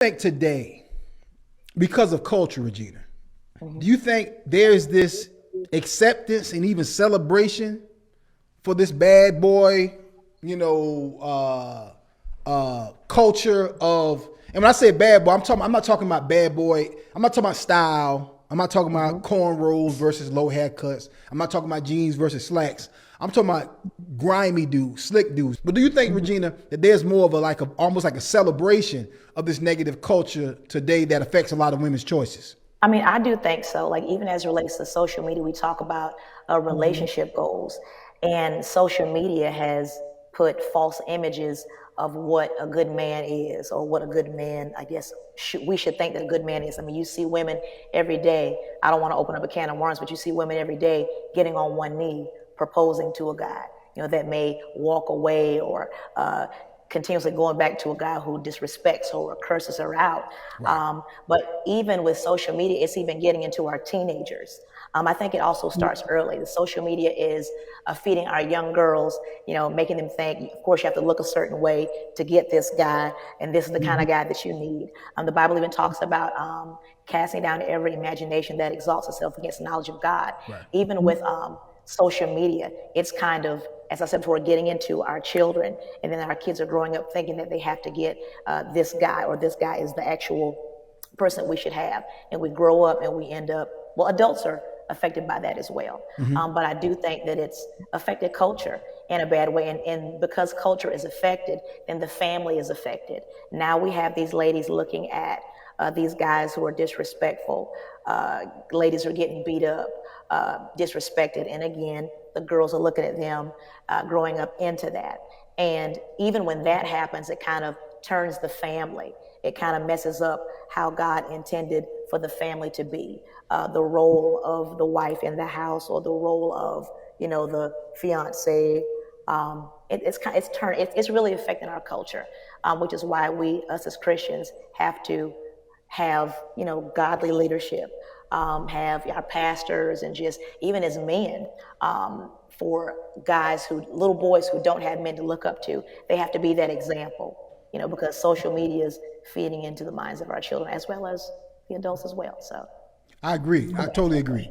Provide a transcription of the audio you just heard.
Think today, because of culture, Regina, do you think there's this acceptance and even celebration for this bad boy, culture of, and when I say bad boy, I'm not talking about bad boy, I'm not talking about style, I'm not talking about cornrows versus low haircuts, I'm not talking about jeans versus slacks. I'm talking about grimy dudes, slick dudes. But do you think, Regina, that there's more of almost like a celebration of this negative culture today that affects a lot of women's choices? I mean, I do think so. Like, even as it relates to social media, we talk about relationship goals, and social media has put false images of what a good man is, or what a good man, I guess, we should think that a good man is. I mean, you see women every day. I don't want to open up a can of worms, but you see women every day getting on one knee, proposing to a guy, that may walk away, or continuously going back to a guy who disrespects her or curses her out. Right. But even with social media, it's even getting into our teenagers. I think it also starts early. The social media is feeding our young girls, making them think, of course, you have to look a certain way to get this guy, and this is the kind of guy that you need. The Bible even talks about casting down every imagination that exalts itself against the knowledge of God. Right. Even with social media, it's kind of, as I said before, getting into our children, and then our kids are growing up thinking that they have to get this guy, or this guy is the actual person we should have. And we grow up and we end up, well, adults are affected by that as well. But I do think that it's affected culture in a bad way. And because culture is affected, then the family is affected. Now we have these ladies looking at these guys who are disrespectful. Ladies are getting beat up, disrespected. And again, the girls are looking at them growing up into that. And even when that happens, it kind of turns the family. It kind of messes up how God intended for the family to be. The role of the wife in the house, or the role of, the fiance. It's really affecting our culture, which is why us as Christians have to have, godly leadership, have our pastors, and just even as men, for little boys who don't have men to look up to, they have to be that example, because social media is feeding into the minds of our children as well as the adults as well. So I agree. I totally agree.